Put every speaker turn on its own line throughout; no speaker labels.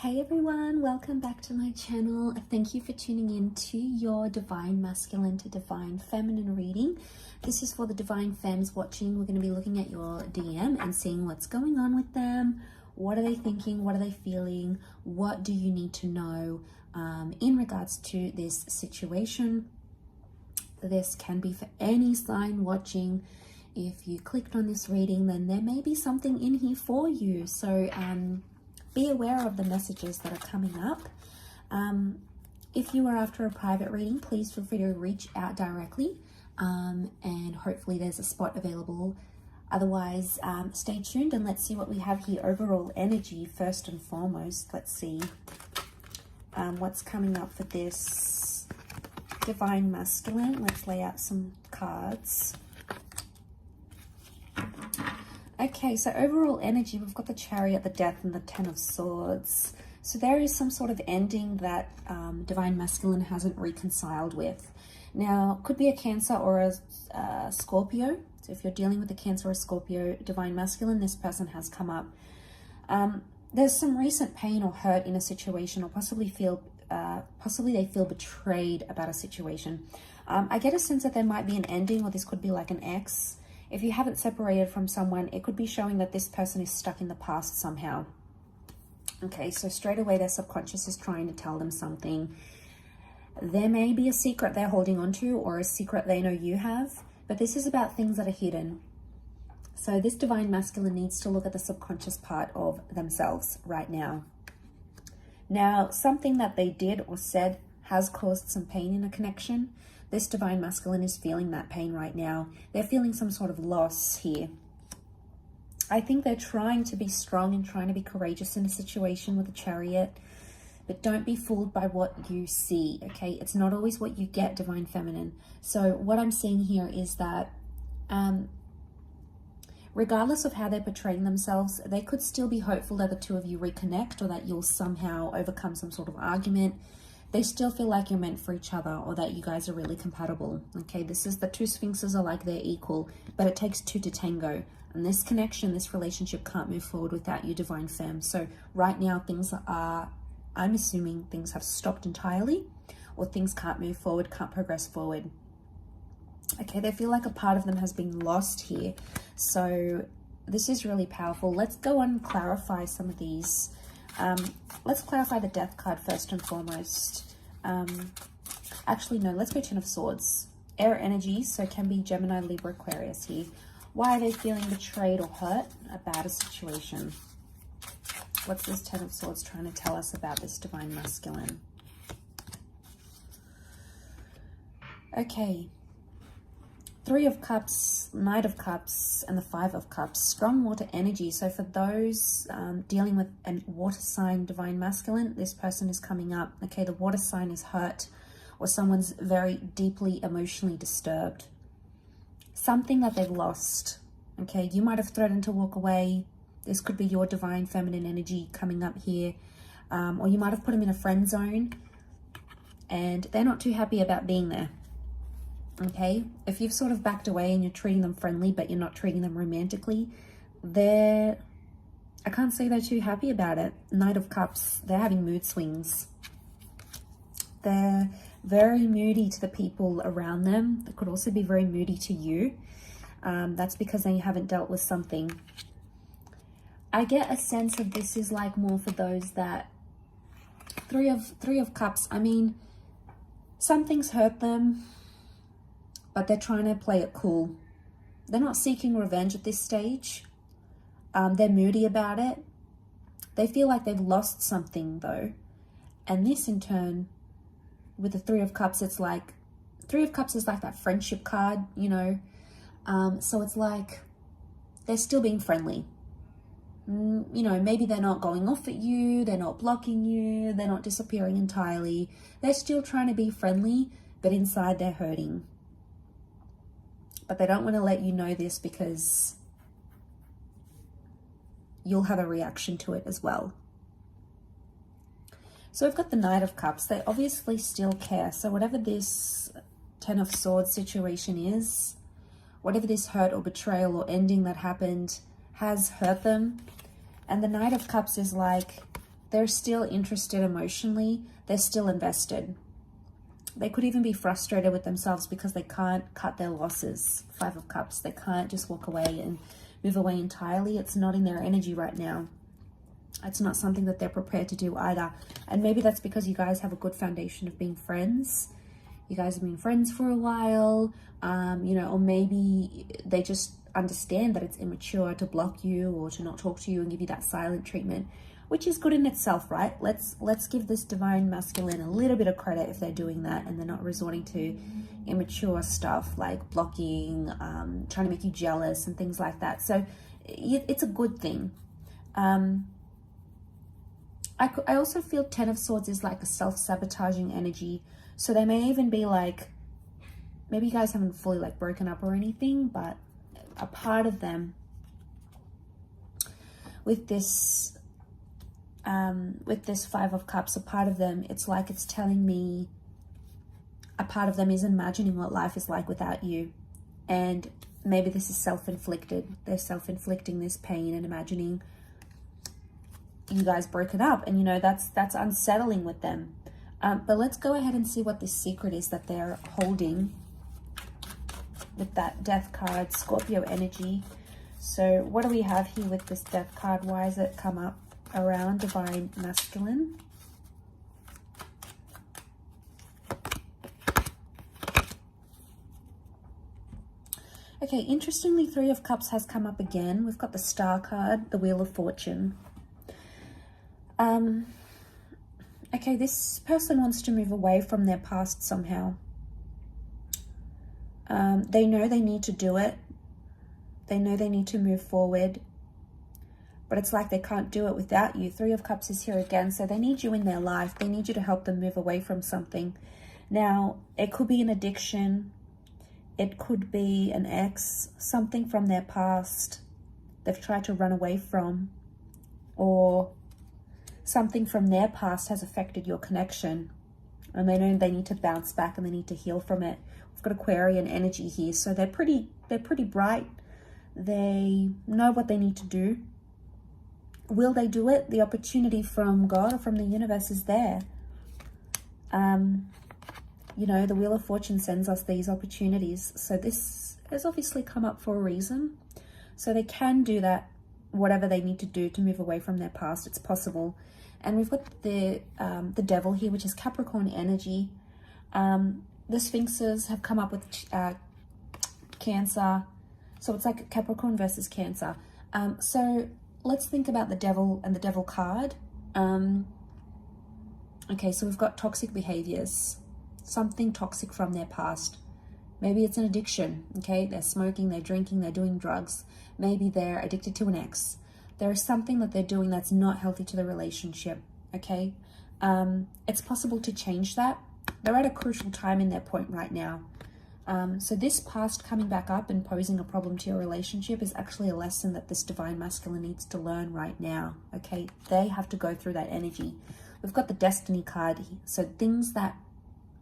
Hey everyone, welcome back to my channel. Thank you for tuning in to your Divine Masculine to Divine Feminine reading. This is for the Divine Femmes watching. We're going to be looking at your DM and seeing what's going on with them. What are they thinking? What are they feeling? What do you need to know in regards to this situation? This can be for any sign watching. If you clicked on this reading, then there may be something in here for you. So, be aware of the messages that are coming up. If you are after a private reading, please feel free to reach out directly, and hopefully there's a spot available. Otherwise, stay tuned and let's see what we have here. Overall energy, first and foremost. Let's see what's coming up for this Divine Masculine. Let's lay out some cards. Okay, so overall energy, we've got the Chariot, the Death, and the Ten of Swords. So there is some sort of ending that Divine Masculine hasn't reconciled with. Now, could be a Cancer or a Scorpio. So if you're dealing with a Cancer or a Scorpio, Divine Masculine, this person has come up. There's some recent pain or hurt in a situation, or possibly they feel betrayed about a situation. I get a sense that there might be an ending, or this could be like an ex. If you haven't separated from someone, it could be showing that this person is stuck in the past somehow. Okay, so straight away their subconscious is trying to tell them something. There may be a secret they're holding on to, or a secret they know you have, but this is about things that are hidden. So this Divine Masculine needs to look at the subconscious part of themselves right now. Now, something that they did or said has caused some pain in a connection. This Divine Masculine is feeling that pain right now. They're feeling some sort of loss here. I think they're trying to be strong and trying to be courageous in a situation with a Chariot, but don't be fooled by what you see, okay? It's not always what you get, Divine Feminine. So what I'm seeing here is that regardless of how they're portraying themselves, they could still be hopeful that the two of you reconnect, or that you'll somehow overcome some sort of argument. They still feel like you're meant for each other, or that you guys are really compatible. Okay, this is the two Sphinxes are like they're equal, but it takes two to tango. And this connection, this relationship can't move forward without you, Divine Femme. So right now things are, I'm assuming things have stopped entirely, or things can't move forward, can't progress forward. Okay, they feel like a part of them has been lost here. So this is really powerful. Let's go on and clarify some of these. Let's clarify the Death card first and foremost. Actually, no, let's go Ten of Swords. Air energy, so it can be Gemini, Libra, Aquarius here. Why are they feeling betrayed or hurt about a situation? What's this Ten of Swords trying to tell us about this Divine Masculine? Okay. Three of Cups, Knight of Cups, and the Five of Cups. Strong water energy. So for those dealing with a water sign, Divine Masculine, this person is coming up. Okay, the water sign is hurt, or someone's very deeply emotionally disturbed. Something that they've lost. Okay, you might have threatened to walk away. This could be your Divine Feminine energy coming up here. Or you might have put them in a friend zone, and they're not too happy about being there. Okay, if you've sort of backed away and you're treating them friendly, but you're not treating them romantically, I can't say they're too happy about it. Knight of Cups, they're having mood swings. They're very moody to the people around them. They could also be very moody to you. That's because they haven't dealt with something. I get a sense of this is like more for those that Three of Cups. I mean, something's hurt them, but they're trying to play it cool. They're not seeking revenge at this stage. They're moody about it. They feel like they've lost something though. And this in turn, with the Three of Cups, it's like, Three of Cups is like that friendship card, you know. So it's like, they're still being friendly. You know, maybe they're not going off at you. They're not blocking you. They're not disappearing entirely. They're still trying to be friendly, but inside they're hurting. But they don't want to let you know this because you'll have a reaction to it as well. So we've got the Knight of Cups. They obviously still care. So whatever this Ten of Swords situation is, whatever this hurt or betrayal or ending that happened has hurt them. And the Knight of Cups is like, They're still interested emotionally. They're still invested. They could even be frustrated with themselves because they can't cut their losses. 5 of Cups. They can't just walk away and move away entirely. It's not in their energy right now. It's not something that they're prepared to do either. And maybe that's because you guys have a good foundation of being friends. You guys have been friends for a while, you know, or maybe they just understand that it's immature to block you or to not talk to you and give you that silent treatment, which is good in itself, right? Let's give this divine masculine a little bit of credit if they're doing that and they're not resorting to immature stuff like blocking, trying to make you jealous and things like that. So it's a good thing. I also feel 10 of Swords is like a self-sabotaging energy. So they may even be like, maybe you guys haven't fully like broken up or anything, but a part of them with this 5 of Cups, a part of them, it's like it's telling me a part of them is imagining what life is like without you. And maybe this is self-inflicted. They're self-inflicting this pain and imagining you guys broken up. And, you know, that's unsettling with them. But let's go ahead and see what this secret is that they're holding with that Death card, Scorpio energy. So what do we have here with this Death card? Why has it come up around divine masculine? Okay, interestingly, 3 of Cups has come up again. We've got the Star card, the Wheel of Fortune. Okay, this person wants to move away from their past somehow. They know they need to do it. They know they need to move forward. But it's like they can't do it without you. 3 of Cups is here again. So they need you in their life. They need you to help them move away from something. Now, it could be an addiction. It could be an ex. Something from their past they've tried to run away from. Or something from their past has affected your connection. And they know they need to bounce back and they need to heal from it. We've got Aquarian energy here. So they're pretty bright. They know what they need to do. Will they do it? The opportunity from God or from the universe is there. You know, the Wheel of Fortune sends us these opportunities. So this has obviously come up for a reason. So they can do that, whatever they need to do to move away from their past. It's possible. And we've got the Devil here, which is Capricorn energy. The Sphinxes have come up with Cancer. So it's like Capricorn versus Cancer. So let's think about the Devil and the Devil card. Okay, so we've got toxic behaviors. Something toxic from their past. Maybe it's an addiction, okay? They're smoking, they're drinking, they're doing drugs. Maybe they're addicted to an ex. There is something that they're doing that's not healthy to the relationship, okay? It's possible to change that. They're at a crucial time in their point right now. So this past coming back up and posing a problem to your relationship is actually a lesson that this divine masculine needs to learn right now, okay? They have to go through that energy. We've got the Destiny card here. So things that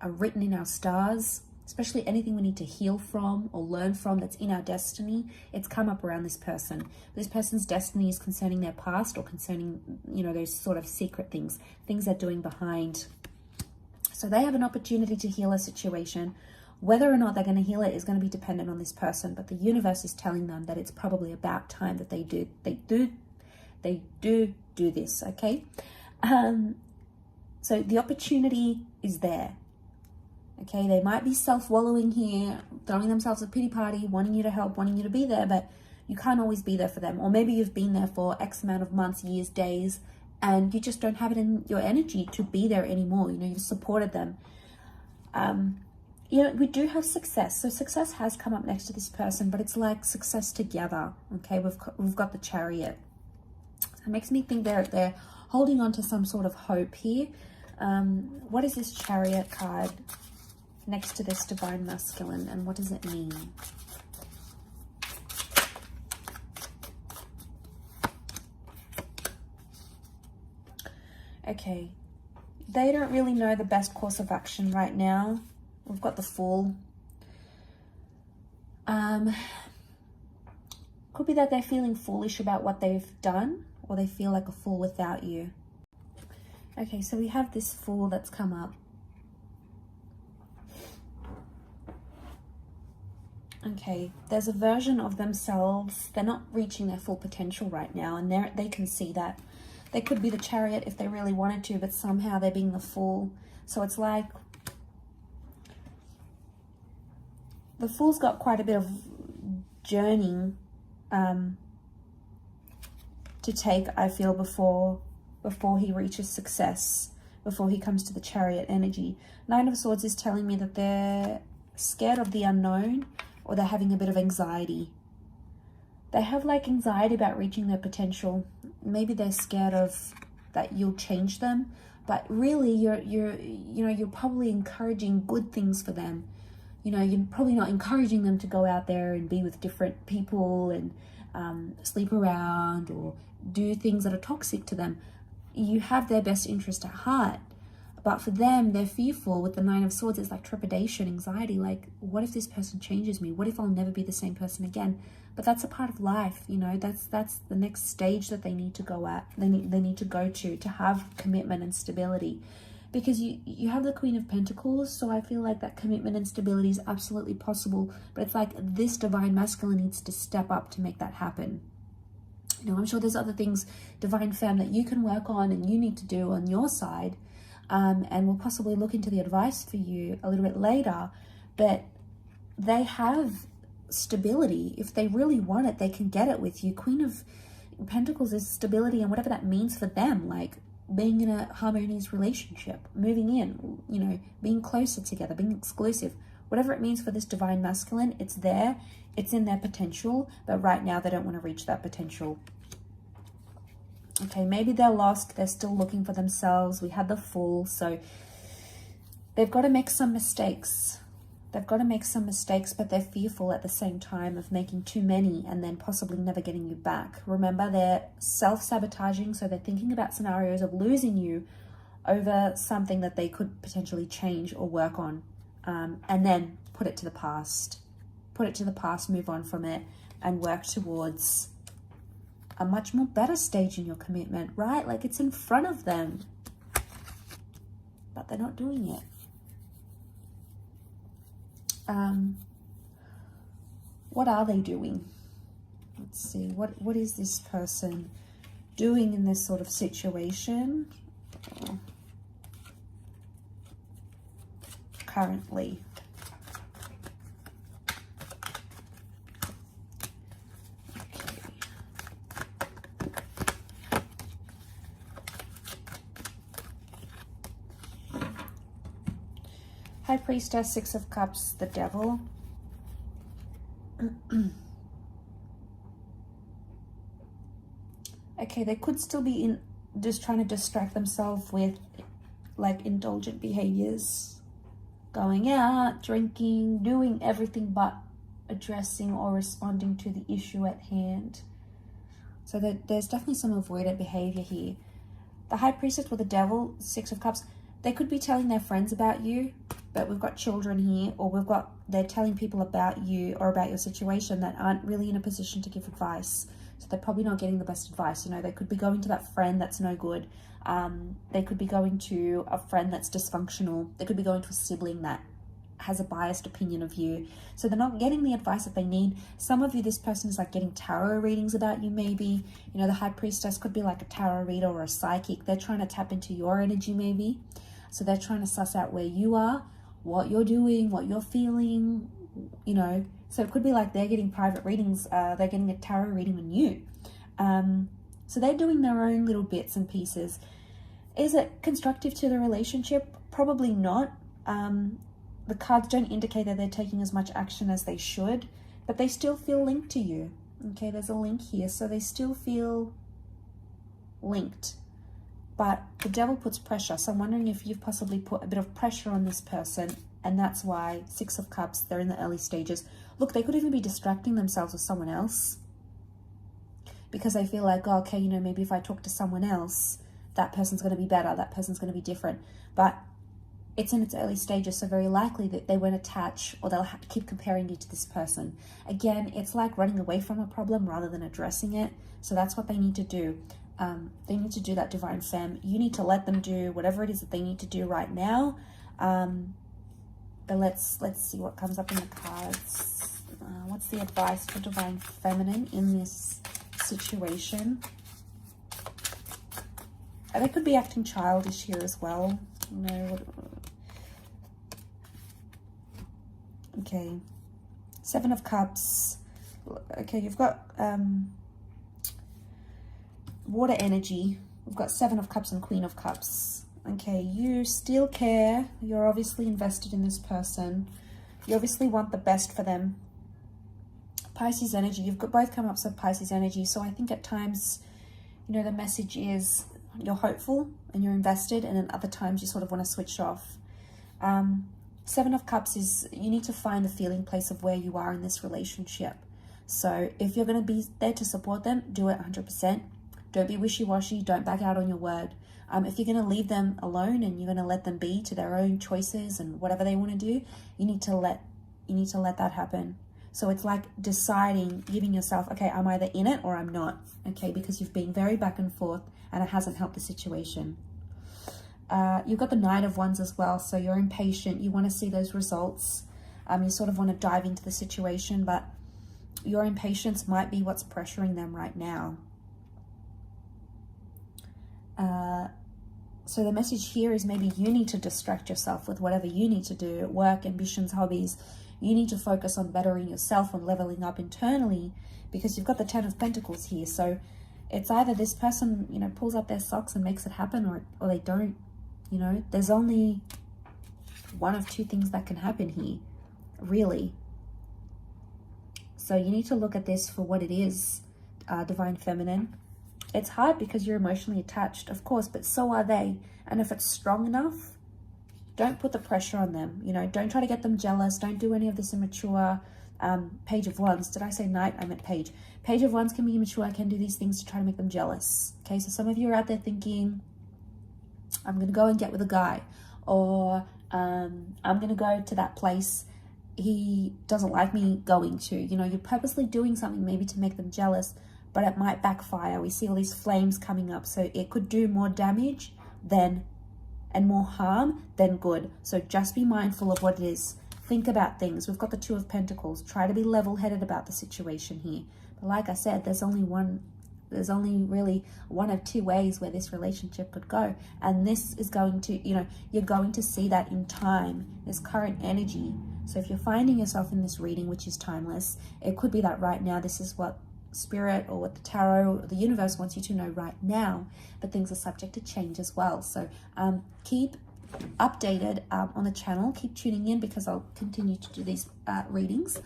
are written in our stars, especially anything we need to heal from or learn from that's in our destiny, it's come up around this person. This person's destiny is concerning their past or concerning, you know, those sort of secret things they're doing behind. So they have an opportunity to heal a situation. Whether or not they're going to heal it is going to be dependent on this person, but the universe is telling them that it's probably about time that they do this, okay? So the opportunity is there. Okay, they might be self-wallowing here, throwing themselves a pity party, wanting you to help, wanting you to be there, but you can't always be there for them. Or maybe you've been there for X amount of months, years, days, and you just don't have it in your energy to be there anymore. You know, you've supported them. You know, we do have success. So success has come up next to this person, but it's like success together. Okay, we've got the Chariot. It makes me think they're holding on to some sort of hope here. What is this Chariot card next to this divine masculine, and what does it mean? Okay, they don't really know the best course of action right now. We've got the Fool. Could be that they're feeling foolish about what they've done, or they feel like a fool without you. Okay, so we have this Fool that's come up. Okay, there's a version of themselves. They're not reaching their full potential right now, and they can see that. They could be the Chariot if they really wanted to, but somehow they're being the Fool. So it's like the Fool's got quite a bit of journeying to take, I feel, before he reaches success, before he comes to the Chariot energy. Nine of Swords is telling me that they're scared of the unknown, or they're having a bit of anxiety. They have like anxiety about reaching their potential. Maybe they're scared of that you'll change them, but really you're probably encouraging good things for them. You know, you're probably not encouraging them to go out there and be with different people and sleep around or do things that are toxic to them. You have their best interest at heart. But for them, they're fearful. With the Nine of Swords, it's like trepidation, anxiety. Like, what if this person changes me? What if I'll never be the same person again? But that's a part of life, you know. That's the next stage that they need to go at. They need to go to have commitment and stability. Because you have the Queen of Pentacles, so I feel like that commitment and stability is absolutely possible. But it's like this Divine Masculine needs to step up to make that happen. You know, I'm sure there's other things, Divine Femme, that you can work on and you need to do on your side. And we'll possibly look into the advice for you a little bit later, but they have stability. If they really want it, they can get it with you. Queen of Pentacles is stability, and whatever that means for them, like being in a harmonious relationship, moving in, you know, being closer together, being exclusive, whatever it means for this Divine Masculine, it's there, it's in their potential, but right now they don't want to reach that potential. Okay, maybe they're lost. They're still looking for themselves. We had the Fool. So they've got to make some mistakes. They've got to make some mistakes, but they're fearful at the same time of making too many and then possibly never getting you back. Remember, they're self-sabotaging, so they're thinking about scenarios of losing you over something that they could potentially change or work on, and then put it to the past. Put it to the past, move on from it, and work towards a much more better stage in your commitment, right? Like, it's in front of them, but they're not doing it. What are they doing? Let's see, what is this person doing in this sort of situation currently? High Priestess, Six of Cups, the Devil. Okay, they could still be just trying to distract themselves with like indulgent behaviors, going out, drinking, doing everything but addressing or responding to the issue at hand. So there's definitely some avoidant behavior here. The High Priestess with the Devil, Six of Cups, they could be telling their friends about you, but we've got children here, or they're telling people about you or about your situation that aren't really in a position to give advice. So they're probably not getting the best advice. You know, they could be going to that friend that's no good. They could be going to a friend that's dysfunctional. They could be going to a sibling that has a biased opinion of you. So they're not getting the advice that they need. Some of you, this person is like getting tarot readings about you maybe. You know, the High Priestess could be like a tarot reader or a psychic. They're trying to tap into your energy maybe. So they're trying to suss out where you are, what you're doing, what you're feeling, you know. So it could be like they're getting private readings. They're getting a tarot reading on you. So they're doing their own little bits and pieces. Is it constructive to the relationship? Probably not. The cards don't indicate that they're taking as much action as they should, but they still feel linked to you. Okay, there's a link here. So they still feel linked. But the Devil puts pressure. So I'm wondering if you've possibly put a bit of pressure on this person, and that's why Six of Cups, they're in the early stages. Look, they could even be distracting themselves with someone else because they feel like, oh, okay, you know, maybe if I talk to someone else, that person's going to be better, that person's going to be different. But it's in its early stages, so very likely that they won't attach, or they'll keep comparing you to this person. Again, it's like running away from a problem rather than addressing it. So that's what they need to do. They need to do that divine femme. You need to let them do whatever it is that they need to do right now. But let's see what comes up in the cards. What's the advice for divine feminine in this situation? They could be acting childish here as well. You know. Okay. 7 of Cups. Okay, you've got water energy. We've got 7 of Cups and Queen of Cups. Okay, you still care. You're obviously invested in this person. You obviously want the best for them. Pisces energy. You've got both come up with Pisces energy. So I think at times, you know, the message is you're hopeful and you're invested, and then other times you sort of want to switch off. 7 of Cups is you need to find the feeling place of where you are in this relationship. So if you're going to be there to support them, do it 100%. Don't be wishy-washy. Don't back out on your word. If you're going to leave them alone and you're going to let them be to their own choices and whatever they want to do, you need to let that happen. So it's like deciding, giving yourself, okay, I'm either in it or I'm not. Okay, because you've been very back and forth and it hasn't helped the situation. You've got the Knight of Wands as well. So you're impatient. You want to see those results. You sort of want to dive into the situation, but your impatience might be what's pressuring them right now. So the message here is maybe you need to distract yourself with whatever you need to do, work, ambitions, hobbies. You need to focus on bettering yourself and leveling up internally, because you've got the 10 of Pentacles here. So it's either this person, you know, pulls up their socks and makes it happen, or they don't. You know, there's only one of two things that can happen here, really. So you need to look at this for what it is, divine feminine. It's hard because you're emotionally attached, of course, but so are they. And if it's strong enough, don't put the pressure on them. You know, don't try to get them jealous. Don't do any of this immature. Page of Wands. Did I say Knight? I meant Page. Page of Wands can be immature. Can do these things to try to make them jealous. Okay, so some of you are out there thinking, I'm going to go and get with a guy, or I'm going to go to that place he doesn't like me going to. You know, you're purposely doing something maybe to make them jealous, but it might backfire. We see all these flames coming up, so it could do more damage and more harm than good. So just be mindful of what it is. Think about things. We've got the 2 of Pentacles. Try to be level-headed about the situation here. But like I said, there's only really one of two ways where this relationship could go. And this is going to, you know, you're going to see that in time, this current energy. So if you're finding yourself in this reading, which is timeless, it could be that right now this is what Spirit or what the tarot or the universe wants you to know right now, but things are subject to change as well. So keep updated on the channel. Keep tuning in, because I'll continue to do these readings,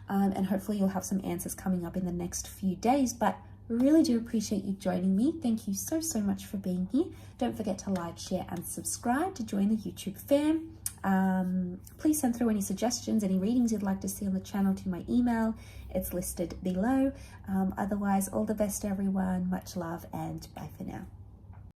and hopefully you'll have some answers coming up in the next few days. But really do appreciate you joining me. Thank you so much for being here. Don't forget to like, share and subscribe to join the YouTube fam. Please send through any suggestions, any readings you'd like to see on the channel to my email. It's listed below. Otherwise, all the best everyone. Much love and bye for now.